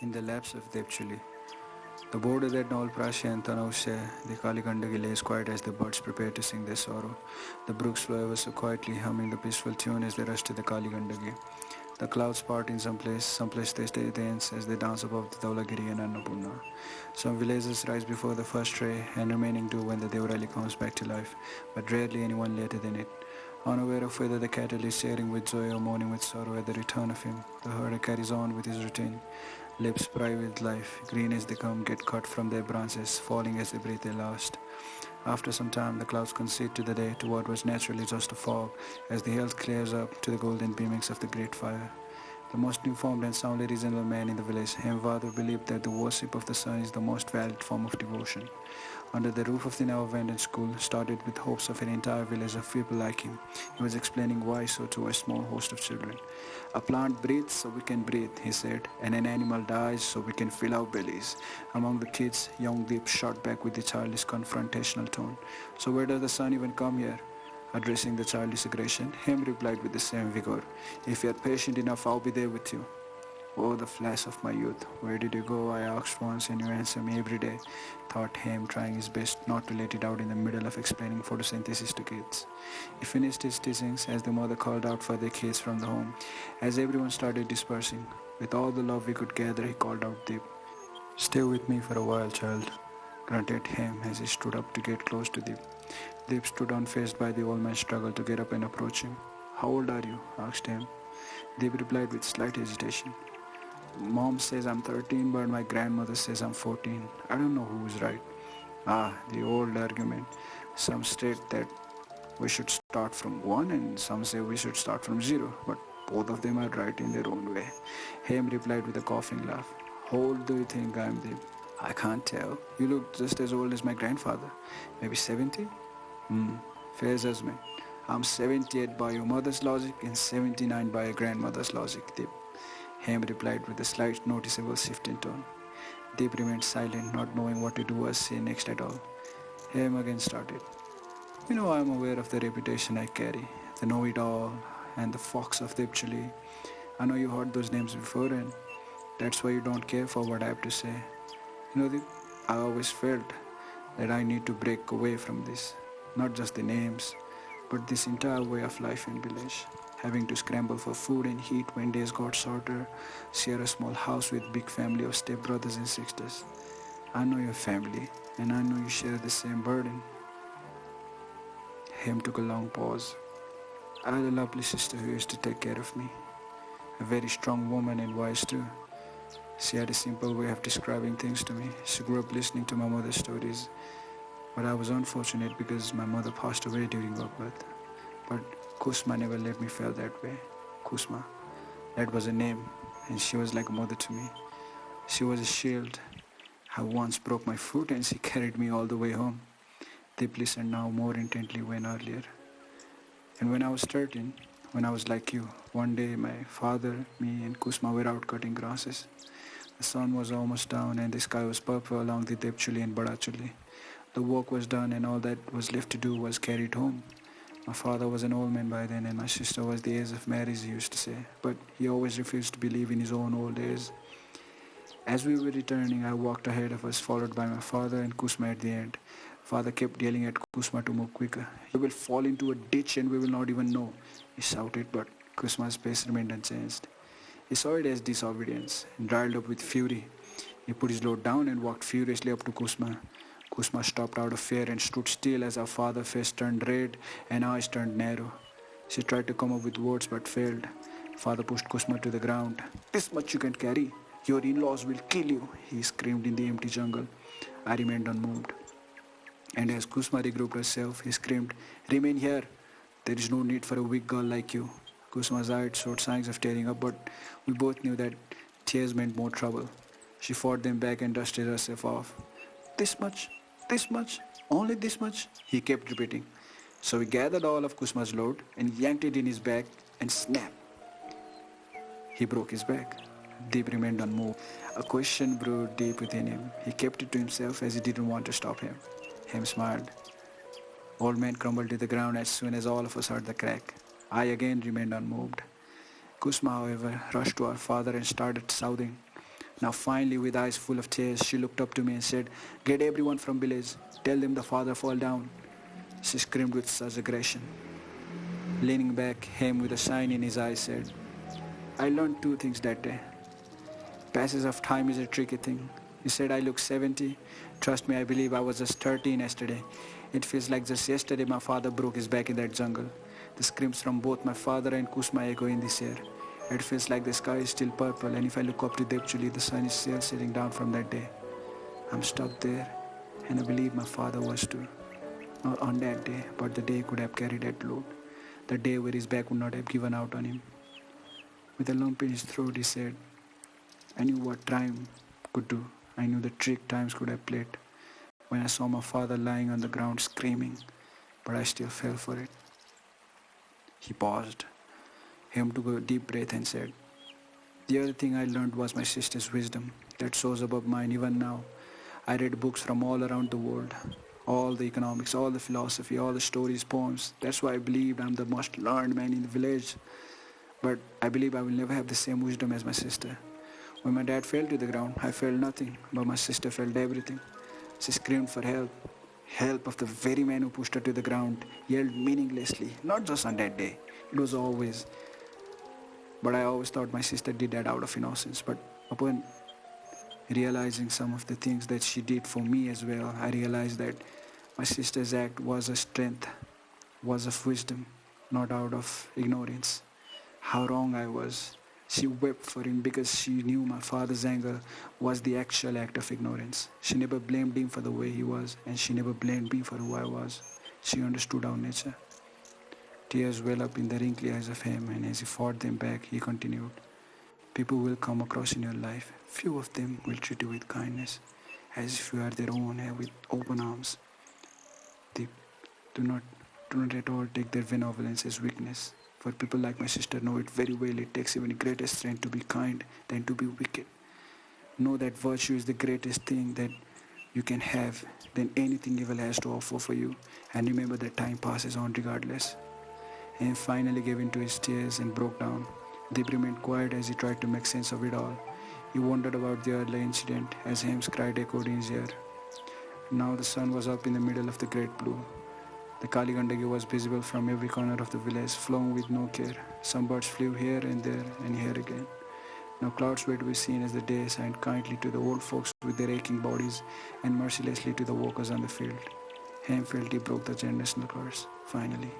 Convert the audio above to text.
In the laps of Devchuli, the border that all Prasya and Tanav share, the Kaligandagi lays quiet as the birds prepare to sing their sorrow. The brooks flow ever so quietly, humming the peaceful tune as they rush to the Kaligandagi. The clouds part in some place they stay dance as they dance above the Dhaulagiri and Annapurna. Some villages rise before the first ray and remaining do when the Devrali comes back to life, but rarely anyone later than it. Unaware of whether the cattle is cheering with joy or mourning with sorrow at the return of him, the herder carries on with his routine. Lips pry with life, green as they come, get cut from their branches, falling as they breathe their last. After some time, the clouds concede to the day to what was naturally just a fog, as the hills clears up to the golden beamings of the great fire. The most informed and soundly reasonable man in the village, Hem Bahadur, believed that the worship of the sun is the most valid form of devotion. Under the roof of the now-abandoned school, started with hopes of an entire village of people like him, he was explaining why so to a small host of children. A plant breathes so we can breathe, he said, and an animal dies so we can fill our bellies. Among the kids, young Deep shot back with the childish confrontational tone. So where does the sun even come here? Addressing the childish aggression, Hem replied with the same vigor, if you are patient enough, I'll be there with you. Oh, the flash of my youth, where did you go? I asked once and you answer me every day, thought Hem, trying his best not to let it out in the middle of explaining photosynthesis to kids. He finished his teachings as the mother called out for their kids from the home. As everyone started dispersing, with all the love we could gather, he called out Deep. Stay with me for a while, child, grunted Hem as he stood up to get close to Deep. Deep stood unfazed by the old man's struggle to get up and approach him. How old are you? Asked Hem. Deep replied with slight hesitation. Mom says I'm 13, but my grandmother says I'm 14. I don't know who's right. Ah, the old argument. Some state that we should start from 1 and some say we should start from 0, but both of them are right in their own way. Hem replied with a coughing laugh. How old do you think I am, Deep? I can't tell. You look just as old as my grandfather. Maybe 70? Fair judgment. I'm 78 by your mother's logic and 79 by your grandmother's logic, Deep. Hem replied with a slight noticeable shift in tone. Deep remained silent, not knowing what to do or say next at all. Hem again started. You know, I am aware of the reputation I carry, the know-it-all and the fox of Devchuli. I know you heard those names before and that's why you don't care for what I have to say. You know, Deep, I always felt that I need to break away from this. Not just the names, but this entire way of life in village. Having to scramble for food and heat when days got shorter, share a small house with big family of stepbrothers and sisters. I know your family, and I know you share the same burden. Hem took a long pause. I had a lovely sister who used to take care of me. A very strong woman and wise too. She had a simple way of describing things to me. She grew up listening to my mother's stories. But I was unfortunate because my mother passed away during her birth. But Kusma never let me feel that way. Kusma, that was a name, and she was like a mother to me. She was a shield. I once broke my foot and she carried me all the way home. Deep listened now more intently than earlier. And when I was 13, when I was like you, one day my father, me and Kusma were out cutting grasses. The sun was almost down and the sky was purple along the Devchuli and Badachuli. The work was done and all that was left to do was carried home. My father was an old man by then and my sister was the age of marriage, he used to say, but he always refused to believe in his own old age. As we were returning, I walked ahead of us, followed by my father and Kusma at the end. Father kept yelling at Kusma to move quicker. "You will fall into a ditch and we will not even know," he shouted, but Kusma's face remained unchanged. He saw it as disobedience and riled up with fury. He put his load down and walked furiously up to Kusma. Kusma stopped out of fear and stood still as our father's face turned red and eyes turned narrow. She tried to come up with words but failed. Father pushed Kusma to the ground. "This much you can carry. Your in-laws will kill you," he screamed in the empty jungle. I remained unmoved. And as Kusma regrouped herself, he screamed, "Remain here. There is no need for a weak girl like you." Kusma's eyes showed signs of tearing up, but we both knew that tears meant more trouble. She fought them back and dusted herself off. "This much. This much, only this much," he kept repeating. So he gathered all of Kusma's load and yanked it in his back and snap. He broke his back. Deep remained unmoved. A question brewed deep within him. He kept it to himself as he didn't want to stop him. Hem smiled. Old man crumbled to the ground as soon as all of us heard the crack. I again remained unmoved. Kusma, however, rushed to our father and started shouting, Now finally, with eyes full of tears, she looked up to me and said, "Get everyone from village. Tell them the father fall down." She screamed with such aggression. Leaning back, Hem with a shine in his eyes said, "I learned two things that day. Passage of time is a tricky thing. You said I look 70. Trust me, I believe I was just 13 yesterday. It feels like just yesterday my father broke his back in that jungle. The screams from both my father and Kusma echo in this air. It feels like the sky is still purple, and if I look up to Devchuli, the sun is still sitting down from that day. I'm stuck there, and I believe my father was too. Not on that day, but the day could have carried that load. The day where his back would not have given out on him." With a lump in his throat, he said, "I knew what time could do. I knew the trick times could have played. When I saw my father lying on the ground screaming, but I still fell for it." He paused. Him took a deep breath and said, "The other thing I learned was my sister's wisdom that soars above mine even now. I read books from all around the world, all the economics, all the philosophy, all the stories, poems. That's why I believed I'm the most learned man in the village. But I believe I will never have the same wisdom as my sister. When my dad fell to the ground, I felt nothing, but my sister felt everything. She screamed for help. Help of the very man who pushed her to the ground, yelled meaninglessly, not just on that day. It was always. But I always thought my sister did that out of innocence. But upon realizing some of the things that she did for me as well, I realized that my sister's act was a strength, was of wisdom, not out of ignorance. How wrong I was. She wept for him because she knew my father's anger was the actual act of ignorance. She never blamed him for the way he was, and she never blamed me for who I was. She understood our nature. Tears well up in the wrinkly eyes of him, and as he fought them back, he continued, "People will come across in your life. Few of them will treat you with kindness, as if you are their own, and with open arms. They do not at all take their benevolence as weakness. For people like my sister know it very well. It takes even greater strength to be kind than to be wicked. Know that virtue is the greatest thing that you can have than anything evil has to offer for you. And remember that time passes on regardless." And finally gave in to his tears and broke down. Deep remained quiet as he tried to make sense of it all. He wondered about the earlier incident as Ham's cry echoed in his ear. Now the sun was up in the middle of the great blue. The Kali Gandagi was visible from every corner of the village, flowing with no care. Some birds flew here and there and here again. Now clouds were to be seen as the day signed kindly to the old folks with their aching bodies and mercilessly to the workers on the field. Ham felt he broke the generational curse, finally.